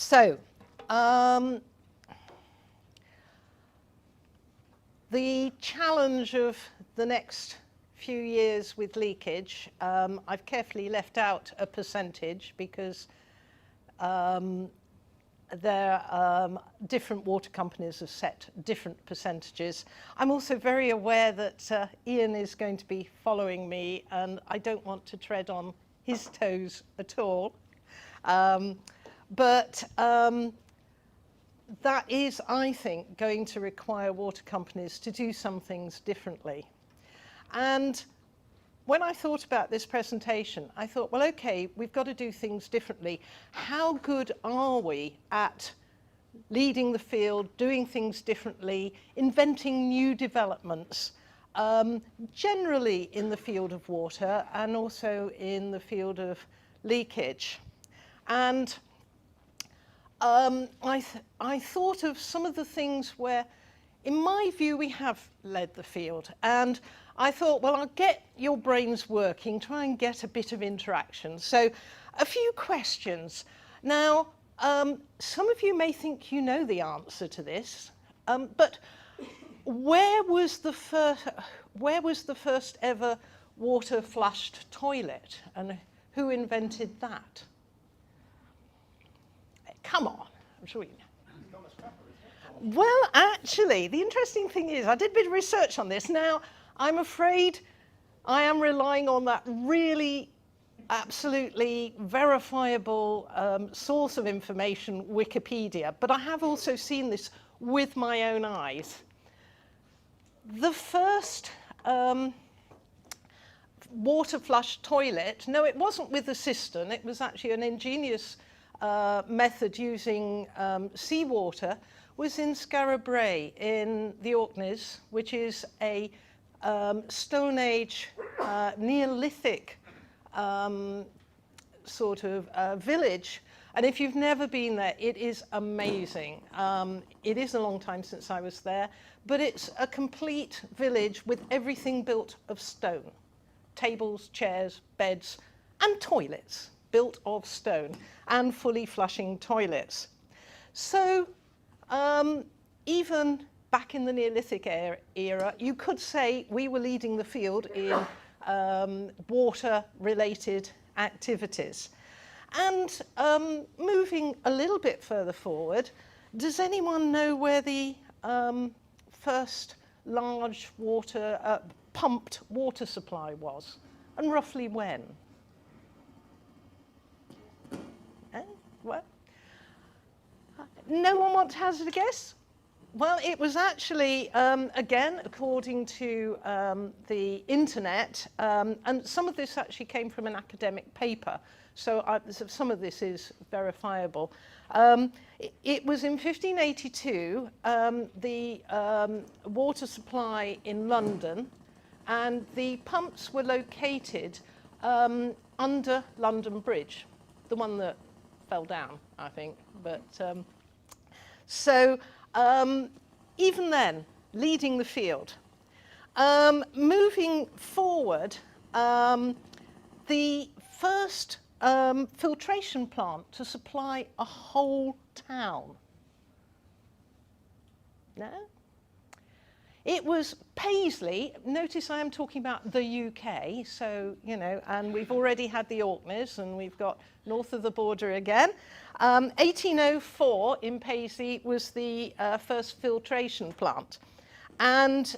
So, the challenge of the next few years with leakage, I've carefully left out a percentage because different water companies have set different percentages. I'm also very aware that Ian is going to be following me, and I don't want to tread on his toes at all. That is, I think, going to require water companies to do some things differently. And when I thought about this presentation, I thought, well, okay, we've got to do things differently. How good are we at leading the field, doing things differently, inventing new developments, generally in the field of water and also in the field of leakage? And I thought of some of the things where, in my view, we have led the field. And I thought, well, I'll get your brains working, try and get a bit of interaction. So a few questions. Now, some of you may think you know the answer to this, but where was the first ever water flushed toilet, and who invented that? Come on, I'm sure you know. Well, actually, the interesting thing is, I did a bit of research on this. Now, I'm afraid I am relying on that really absolutely verifiable source of information, Wikipedia, but I have also seen this with my own eyes. The first water flush toilet, no, it wasn't with a cistern, it was actually an ingenious method using seawater, was in Skara in the Orkneys, which is a Stone Age Neolithic sort of village. And if you've never been there, it is amazing. It is a long time since I was there, but it's a complete village with everything built of stone. Tables, chairs, beds, and toilets built of stone, and fully flushing toilets. So even back in the Neolithic era, you could say we were leading the field in water-related activities. And moving a little bit further forward, does anyone know where the first large pumped water supply was, and roughly when? Well, no one wants to hazard a guess? Well, it was actually, again, according to the internet, and some of this actually came from an academic paper, so some of this is verifiable. It was in 1582, the water supply in London, and the pumps were located under London Bridge, the one that fell down, I think. But even then, leading the field. Moving forward, the first filtration plant to supply a whole town. No? It was Paisley. Notice I am talking about the UK, so, you know, and we've already had the Orkneys, and we've got north of the border again. 1804 in Paisley was the first filtration plant. And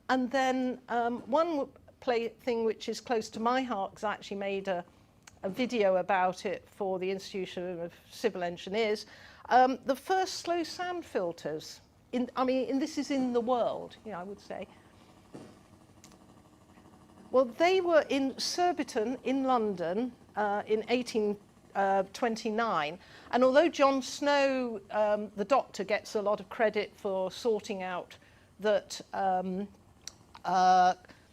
then one thing which is close to my heart, because I actually made a video about it for the Institution of Civil Engineers, the first slow sand filters. This is in the world, you know, I would say. Well, they were in Surbiton in London in 1829. And although John Snow, the doctor, gets a lot of credit for sorting out that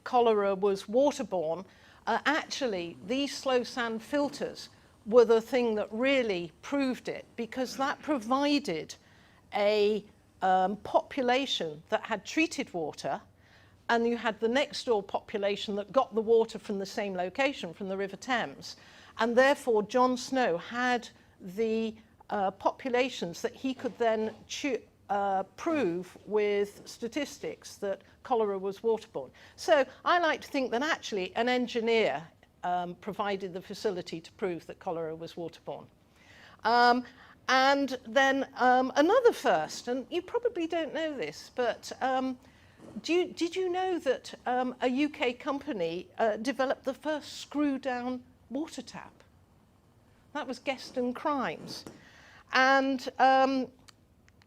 cholera was waterborne, actually, these slow sand filters were the thing that really proved it, because that provided a population that had treated water, and you had the next door population that got the water from the same location, from the River Thames. And therefore, John Snow had the populations that he could then prove with statistics that cholera was waterborne. So I like to think that actually an engineer provided the facility to prove that cholera was waterborne. And then another first, and you probably don't know this, but did you know that a UK company developed the first screw-down water tap? That was Gueston Crimes. And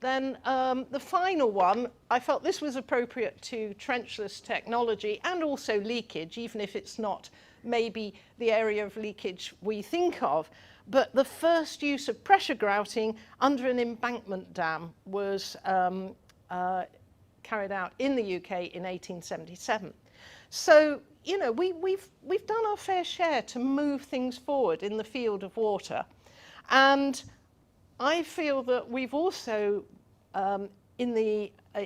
then the final one, I felt this was appropriate to trenchless technology and also leakage, even if it's not maybe the area of leakage we think of. But the first use of pressure grouting under an embankment dam was carried out in the UK in 1877. So, you know, we've done our fair share to move things forward in the field of water. And I feel that we've also, in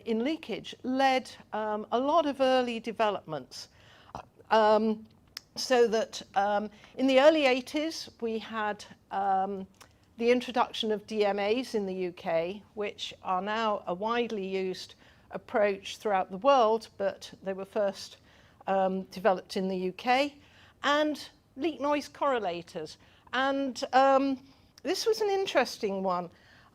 leakage, led a lot of early developments. So that in the early 80s, we had the introduction of DMAs in the UK, which are now a widely used approach throughout the world, but they were first developed in the UK, and leak noise correlators. And this was an interesting one.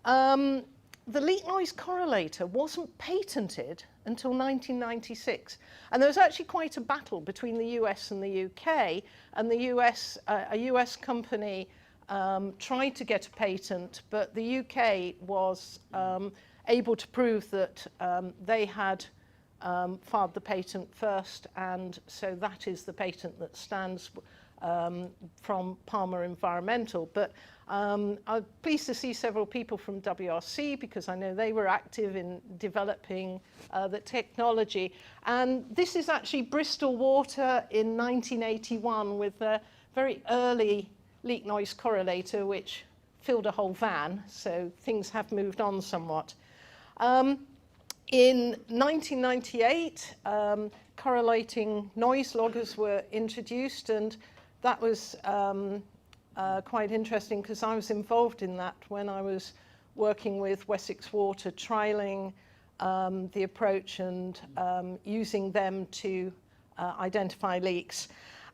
The leak noise correlator wasn't patented until 1996. And there was actually quite a battle between the US and the UK. And the US, a US company tried to get a patent, but the UK was able to prove that they had filed the patent first. And so that is the patent that stands from Palmer Environmental. But I'm pleased to see several people from WRC, because I know they were active in developing the technology. And this is actually Bristol Water in 1981 with a very early leak noise correlator, which filled a whole van. So things have moved on somewhat. In 1998, correlating noise loggers were introduced, and that was quite interesting because I was involved in that when I was working with Wessex Water, trialling the approach and using them to identify leaks.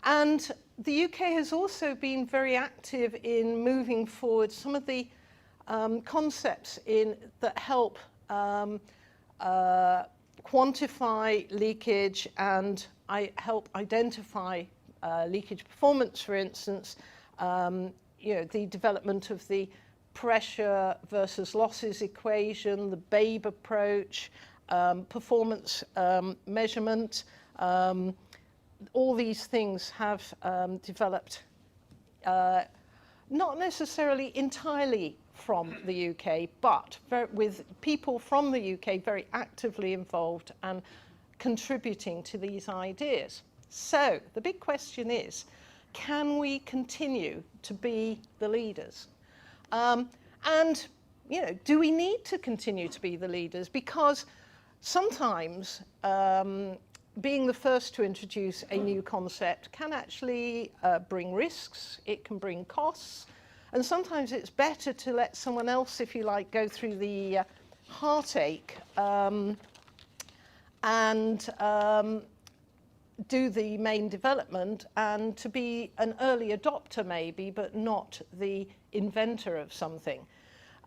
And the UK has also been very active in moving forward some of the concepts that help quantify leakage and help identify leakage performance, for instance. You know, the development of the pressure versus losses equation, the Babe approach, performance measurement. All these things have developed not necessarily entirely from the UK, but with people from the UK very actively involved and contributing to these ideas. So the big question is, can we continue to be the leaders? And, you know, do we need to continue to be the leaders? Because sometimes being the first to introduce a new concept can actually bring risks, it can bring costs, and sometimes it's better to let someone else, if you like, go through the heartache and do the main development, and to be an early adopter maybe, but not the inventor of something.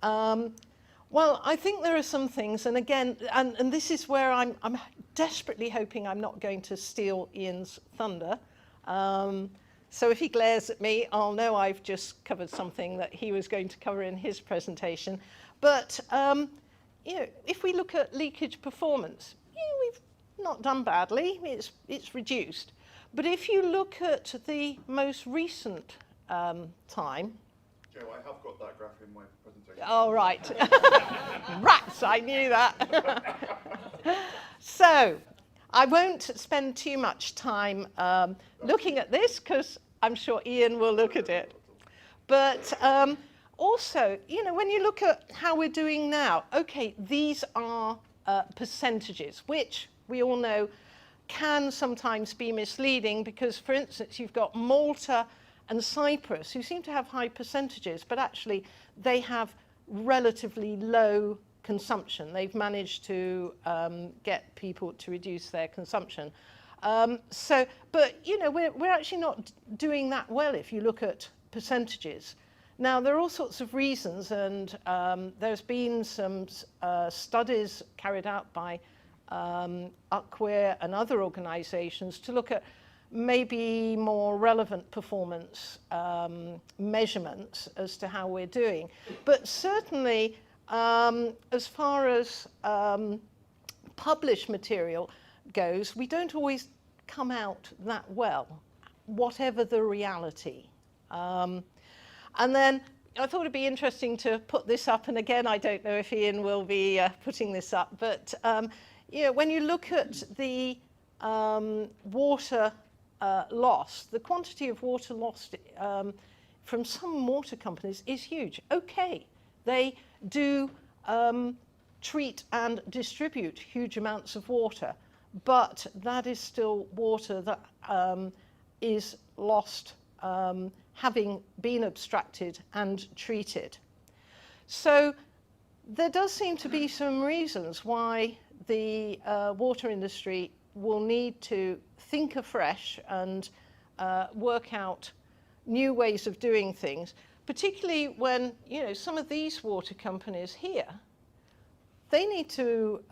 Well, I think there are some things, and again, and this is where I'm desperately hoping I'm not going to steal Ian's thunder. So if he glares at me, I'll know I've just covered something that he was going to cover in his presentation. But you know, if we look at leakage performance, yeah, we've not done badly, it's reduced. But if you look at the most recent time. Joe, I have got that graph in my presentation. Oh, right. Rats, I knew that. So, I won't spend too much time looking at this, because I'm sure Ian will look at it. But also, you know, when you look at how we're doing now, okay, these are percentages, which we all know can sometimes be misleading, because, for instance, you've got Malta and Cyprus, who seem to have high percentages, but actually they have relatively low consumption. They've managed to get people to reduce their consumption. But you know, we're actually not doing that well if you look at percentages. Now, there are all sorts of reasons, and there's been some studies carried out by UCWEAR and other organizations to look at maybe more relevant performance measurements as to how we're doing. But certainly, as far as published material goes, we don't always come out that well, whatever the reality. And then I thought it'd be interesting to put this up, and again, I don't know if Ian will be putting this up, but you know, when you look at the water loss, the quantity of water lost from some water companies is huge. Okay, they do treat and distribute huge amounts of water, but that is still water that is lost having been abstracted and treated. So there does seem to be some reasons why the water industry will need to think afresh and work out new ways of doing things, particularly when, you know, some of these water companies here, they need to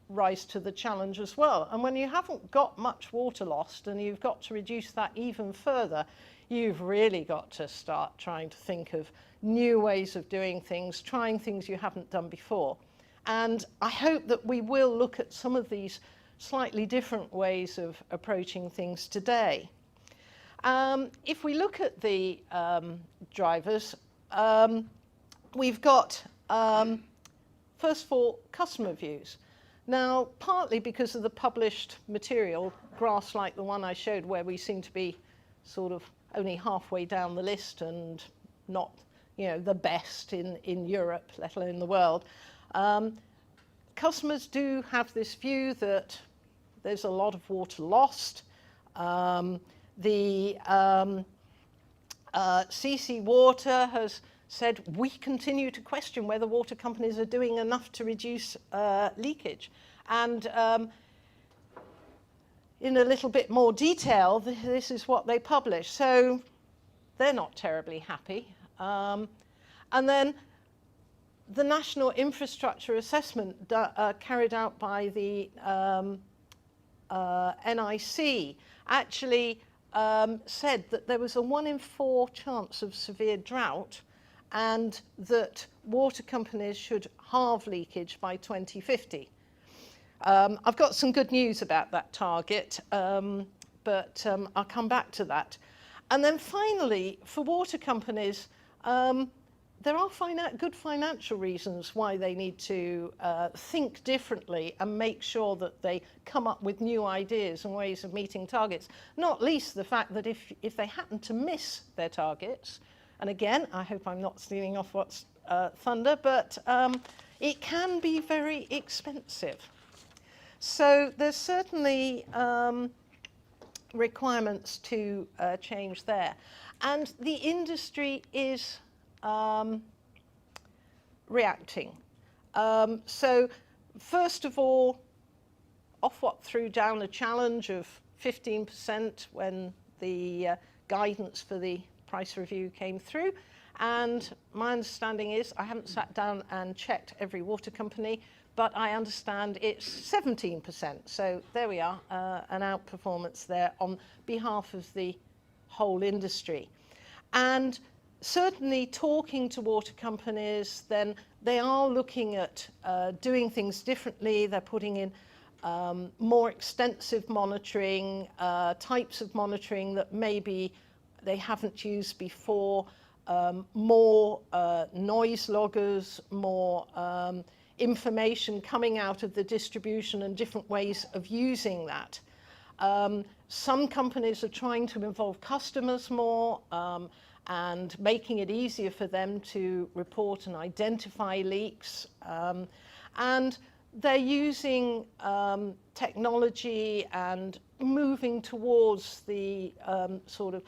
rise to the challenge as well. And when you haven't got much water lost and you've got to reduce that even further, you've really got to start trying to think of new ways of doing things, trying things you haven't done before. And I hope that we will look at some of these slightly different ways of approaching things today. If we look at the drivers, we've got, first of all, customer views. Now, partly because of the published material, graphs like the one I showed where we seem to be sort of only halfway down the list and not, you know, the best in Europe, let alone the world. Customers do have this view that there's a lot of water lost. CC Water has said, we continue to question whether water companies are doing enough to reduce leakage. And in a little bit more detail, this is what they publish. So they're not terribly happy. And then the National Infrastructure Assessment carried out by the NIC actually said that there was a 1 in 4 chance of severe drought, and that water companies should halve leakage by 2050. I've got some good news about that target, but I'll come back to that. And then finally, for water companies, there are good financial reasons why they need to think differently and make sure that they come up with new ideas and ways of meeting targets. Not least the fact that if they happen to miss their targets, and again, I hope I'm not stealing off what's thunder, but it can be very expensive. So there's certainly requirements to change there. And the industry is reacting. So first of all, Ofwat threw down a challenge of 15% when the guidance for the price review came through. And my understanding is, I haven't sat down and checked every water company, but I understand it's 17%. So there we are, an outperformance there on behalf of the whole industry. And certainly talking to water companies, then they are looking at doing things differently. They're putting in more extensive monitoring, types of monitoring that maybe they haven't used before, more noise loggers, more information coming out of the distribution and different ways of using that. Some companies are trying to involve customers more and making it easier for them to report and identify leaks. And they're using technology and moving towards the sort of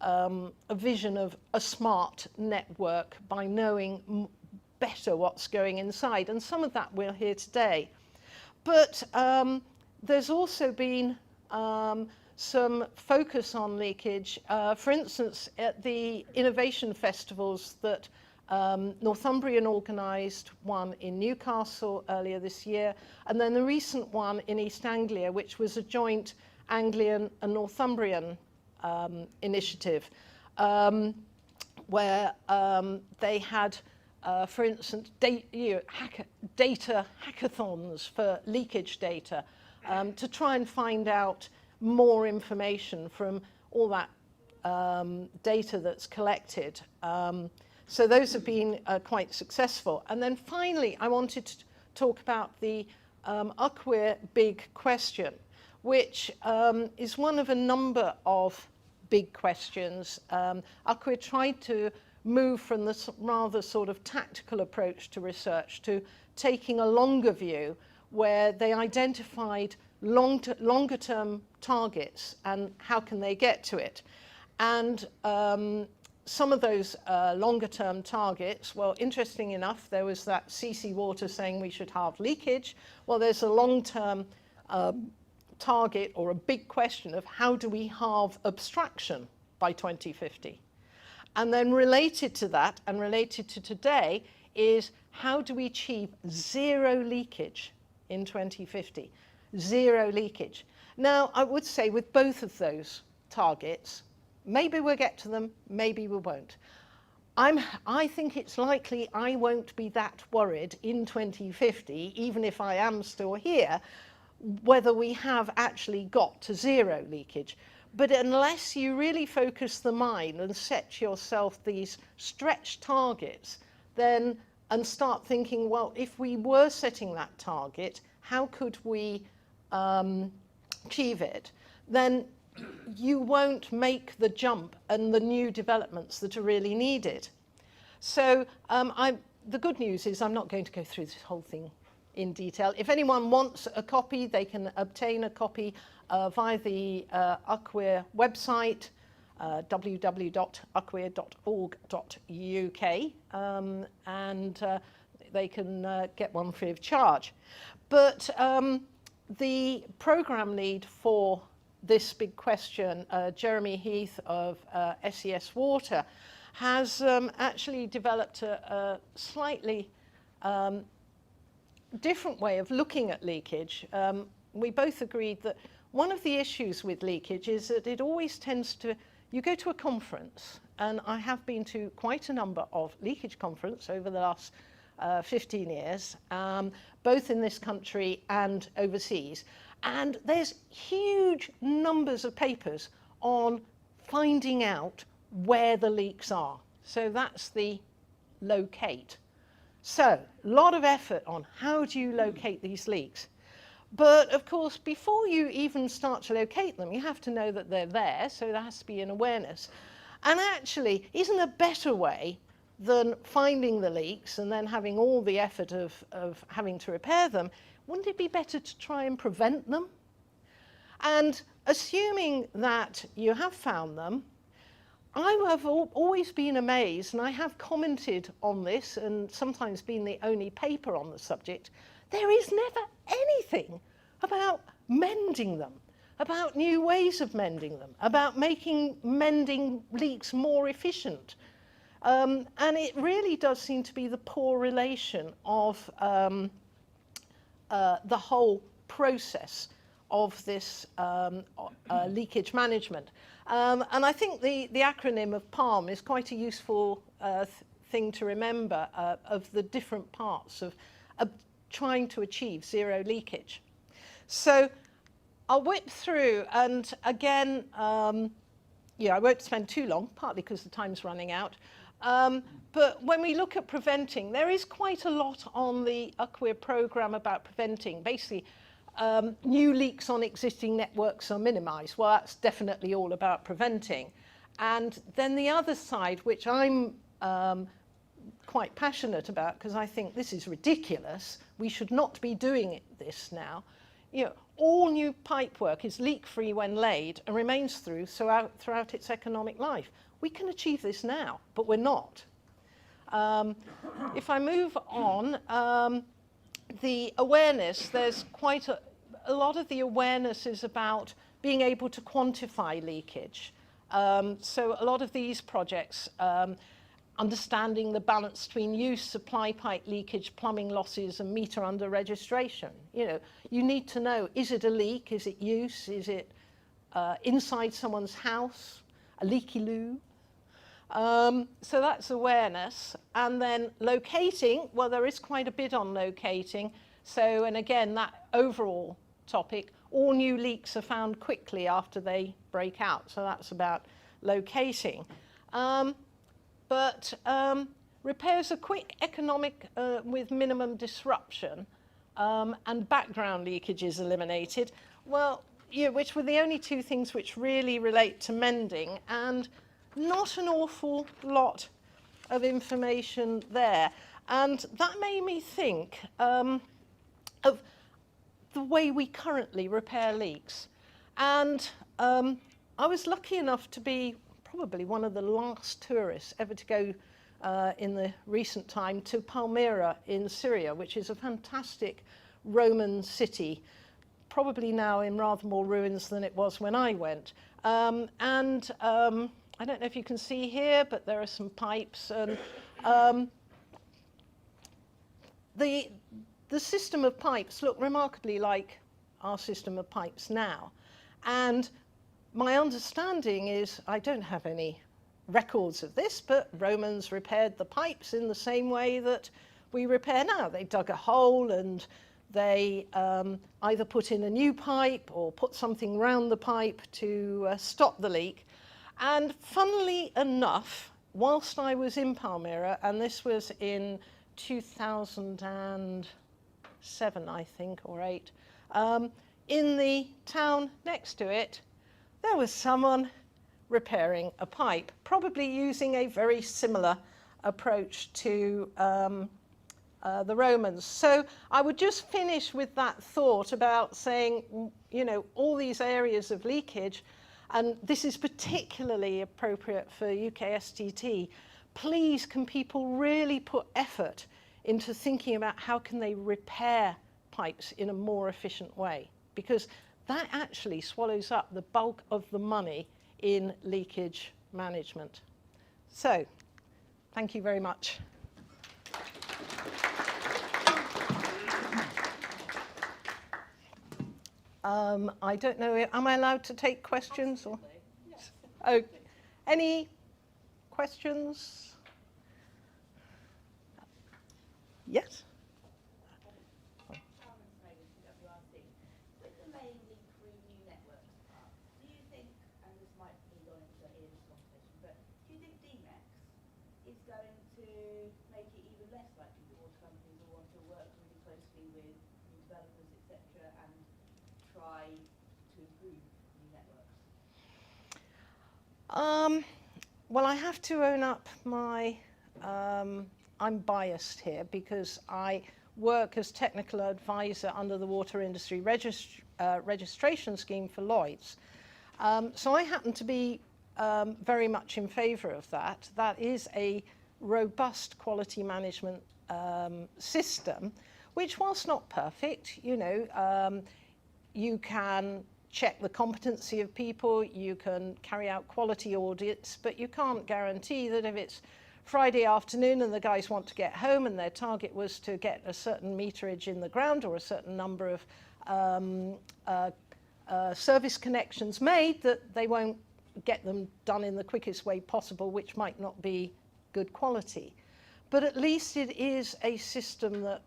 a vision of a smart network by knowing better what's going inside, and some of that we'll hear today. But there's also been some focus on leakage, for instance, at the innovation festivals that Northumbrian organised, one in Newcastle earlier this year, and then the recent one in East Anglia, which was a joint Anglian and Northumbrian initiative, where they had, for instance, data hackathons for leakage data to try and find out more information from all that data that's collected. So those have been quite successful. And then finally, I wanted to talk about the UCWIR big question, which is one of a number of big questions. UCWIR tried to move from the rather sort of tactical approach to research to taking a longer view, where they identified longer-term targets and how can they get to it. And some of those longer-term targets, well, interesting enough, there was that CC Water saying we should halve leakage. Well, there's a long-term target or a big question of how do we halve abstraction by 2050? And then related to that and related to today is how do we achieve zero leakage in 2050? Zero leakage. Now, I would say with both of those targets, maybe we'll get to them, maybe we won't. I think it's likely I won't be that worried in 2050, even if I am still here, whether we have actually got to zero leakage. But unless you really focus the mind and set yourself these stretch targets, then and start thinking, well, if we were setting that target, how could we achieve it? Then you won't make the jump and the new developments that are really needed. So the good news is I'm not going to go through this whole thing in detail. If anyone wants a copy, they can obtain a copy via the UCWIR website, www.ucwir.org.uk, and they can get one free of charge. But the programme lead for this big question, Jeremy Heath of SES Water, has actually developed a slightly different way of looking at leakage. We both agreed that one of the issues with leakage is that it always tends to, you go to a conference, and I have been to quite a number of leakage conferences over the last 15 years, both in this country and overseas, and there's huge numbers of papers on finding out where the leaks are. So that's the locate. So, a lot of effort on how do you locate these leaks. But of course, before you even start to locate them, you have to know that they're there, so there has to be an awareness. And actually, isn't a better way than finding the leaks and then having all the effort of having to repair them, wouldn't it be better to try and prevent them? And assuming that you have found them, I have always been amazed, and I have commented on this and sometimes been the only paper on the subject, there is never anything about mending them, about new ways of mending them, about making mending leaks more efficient. And it really does seem to be the poor relation of the whole process of this leakage management. And I think the acronym of PALM is quite a useful thing to remember of the different parts of trying to achieve zero leakage. So I'll whip through, and again, yeah, I won't spend too long, partly because the time's running out. But when we look at preventing, there is quite a lot on the UCWIR programme about preventing. Basically, new leaks on existing networks are minimised. Well, that's definitely all about preventing. And then the other side, which I'm quite passionate about, because I think this is ridiculous, we should not be doing this now, you know, all new pipe work is leak-free when laid and remains throughout its economic life. We can achieve this now, but we're not. If I move on, the awareness, there's quite a lot of the awareness is about being able to quantify leakage. So a lot of these projects, understanding the balance between use, supply pipe leakage, plumbing losses, and meter under registration. You know, you need to know, is it a leak? Is it use? Is it inside someone's house? A leaky loo? So that's awareness. And then locating, well, there is quite a bit on locating. So, and again, that overall topic, all new leaks are found quickly after they break out. So that's about locating. But repairs are quick, economic, with minimum disruption, and background leakage is eliminated. Well, yeah, which were the only two things which really relate to mending, and not an awful lot of information there. And that made me think of the way we currently repair leaks. And I was lucky enough to be probably one of the last tourists ever to go in the recent time to Palmyra in Syria, which is a fantastic Roman city, probably now in rather more ruins than it was when I went. I don't know if you can see here, but there are some pipes. And the system of pipes look remarkably like our system of pipes now. And my understanding is, I don't have any records of this, but Romans repaired the pipes in the same way that we repair now. They dug a hole and they either put in a new pipe or put something round the pipe to stop the leak. And funnily enough, whilst I was in Palmyra, and this was in 2007, I think, or 8, in the town next to it, there was someone repairing a pipe, probably using a very similar approach to the Romans. So I would just finish with that thought about saying, you know, all these areas of leakage, and this is particularly appropriate for UKSTT, please can people really put effort into thinking about how can they repair pipes in a more efficient way? Because that actually swallows up the bulk of the money in leakage management. So, thank you very much. I don't know, am I allowed to take questions? Or? Yes. Oh, any questions? Yes? Well, I have to own up I'm biased here because I work as technical advisor under the Water Industry Registration Scheme for Lloyds. So I happen to be very much in favour of that. That is a robust quality management system, which, whilst not perfect, you know, you can check the competency of people, you can carry out quality audits, but you can't guarantee that if it's Friday afternoon and the guys want to get home and their target was to get a certain meterage in the ground or a certain number of service connections made, that they won't get them done in the quickest way possible, which might not be good quality. But at least it is a system that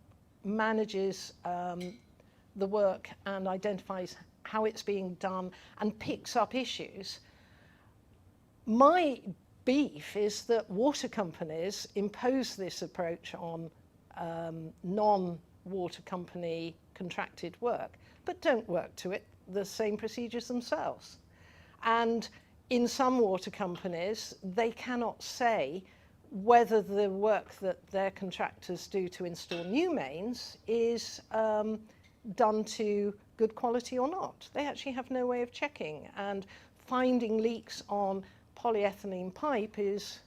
manages the work and identifies how it's being done and picks up issues. My beef is that water companies impose this approach on non-water company contracted work, but don't work to it the same procedures themselves. And in some water companies, they cannot say whether the work that their contractors do to install new mains is done to good quality or not. They actually have no way of checking, and finding leaks on polyethylene pipe is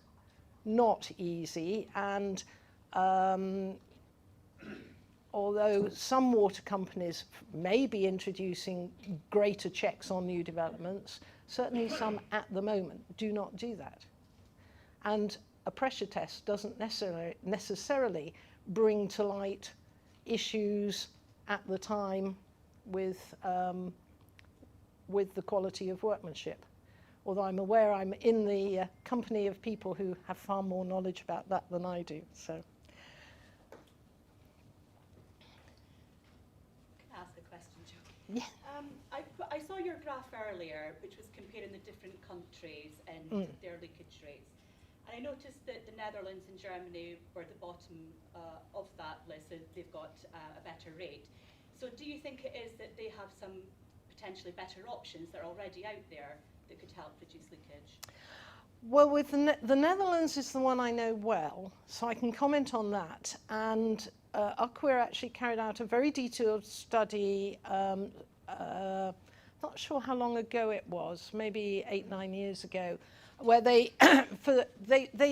not easy, and although some water companies may be introducing greater checks on new developments, certainly some at the moment do not do that. And a pressure test doesn't necessarily bring to light issues at the time with the quality of workmanship. Although I'm aware I'm in the company of people who have far more knowledge about that than I do. So. Can I ask a question, Jo? Yeah. I saw your graph earlier, which was comparing the different countries and their leakage rates. And I noticed that the Netherlands and Germany were the bottom of that list, so they've got a better rate. So do you think it is that they have some potentially better options that are already out there that could help reduce leakage? Well, with the Netherlands is the one I know well, so I can comment on that. And Acquia actually carried out a very detailed study, not sure how long ago it was, maybe 8-9 years ago, where they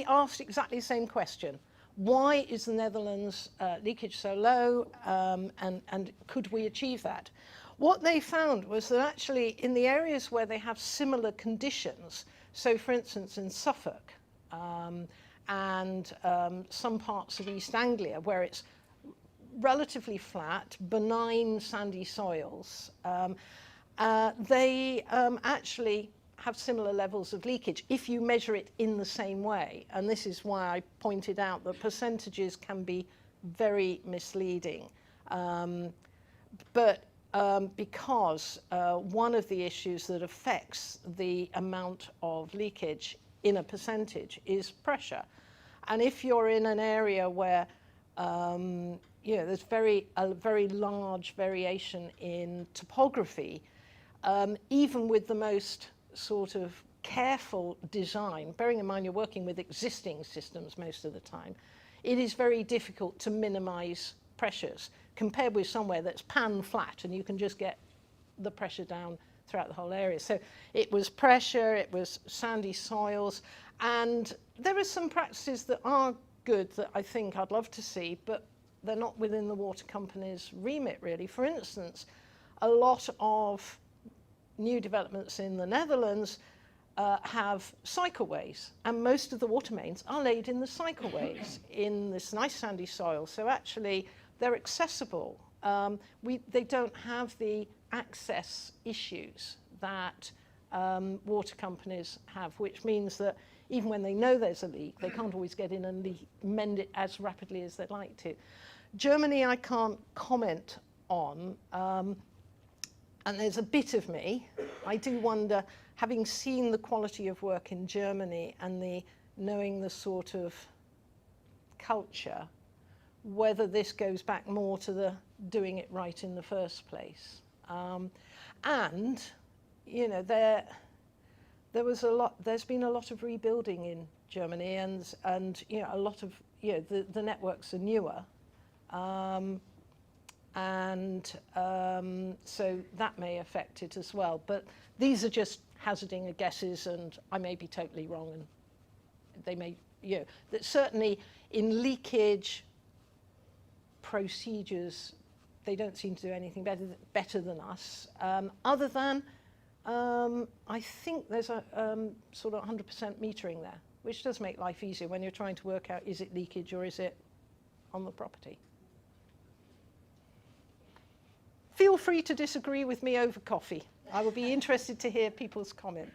asked exactly the same question. Why is the Netherlands leakage so low, and could we achieve that? What they found was that actually in the areas where they have similar conditions, so for instance in Suffolk and some parts of East Anglia where it's relatively flat, benign sandy soils, they actually have similar levels of leakage if you measure it in the same way. And this is why I pointed out that percentages can be very misleading. Because one of the issues that affects the amount of leakage in a percentage is pressure. And if you're in an area where there's a very large variation in topography, even with the most sort of careful design, bearing in mind you're working with existing systems most of the time, it is very difficult to minimize pressures compared with somewhere that's pan flat and you can just get the pressure down throughout the whole area. So it was pressure, it was sandy soils, and there are some practices that are good that I think I'd love to see, but they're not within the water company's remit really. For instance, a lot of new developments in the Netherlands have cycleways, and most of the water mains are laid in the cycleways in this nice sandy soil. So actually they're accessible. They don't have the access issues that water companies have, which means that even when they know there's a leak, they can't always get in and mend it as rapidly as they'd like to. Germany I can't comment on, and there's a bit of me. I do wonder, having seen the quality of work in Germany and knowing the sort of culture, whether this goes back more to the doing it right in the first place. And you know, there's been a lot of rebuilding in Germany, and you know, a lot of, you know, the networks are newer, so that may affect it as well. But these are just hazarding guesses, and I may be totally wrong, and they may, you know, that certainly in leakage procedures, they don't seem to do anything better than us, other than I think there's a sort of 100% metering there, which does make life easier when you're trying to work out, is it leakage or is it on the property? Feel free to disagree with me over coffee. I will be interested to hear people's comments.